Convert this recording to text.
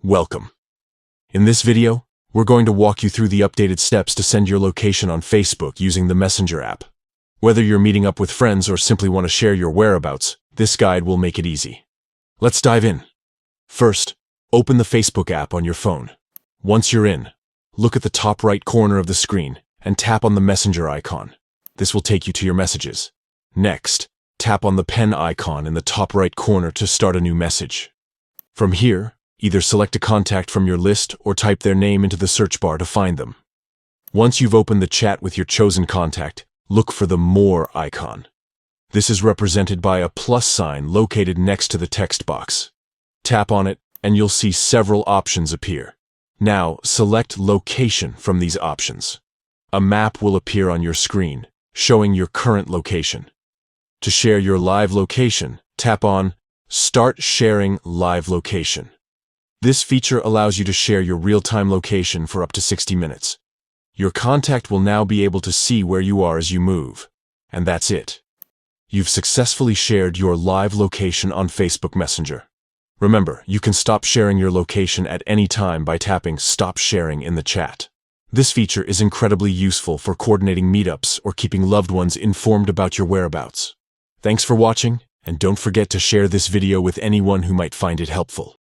Welcome. In this video, we're going to walk you through the updated steps to send your location on Facebook using the Messenger app. Whether you're meeting up with friends or simply want to share your whereabouts, this guide will make it easy. Let's dive in. First, open the Facebook app on your phone. Once you're in, look at the top right corner of the screen and tap on the Messenger icon. This will take you to your messages. Next, tap on the pen icon in the top right corner to start a new message. From here, either select a contact from your list or type their name into the search bar to find them. Once you've opened the chat with your chosen contact, look for the More icon. This is represented by a plus sign located next to the text box. Tap on it and you'll see several options appear. Now, select Location from these options. A map will appear on your screen, showing your current location. To share your live location, tap on Start Sharing Live Location. This feature allows you to share your real-time location for up to 60 minutes. Your contact will now be able to see where you are as you move. And that's it. You've successfully shared your live location on Facebook Messenger. Remember, you can stop sharing your location at any time by tapping Stop Sharing in the chat. This feature is incredibly useful for coordinating meetups or keeping loved ones informed about your whereabouts. Thanks for watching, and don't forget to share this video with anyone who might find it helpful.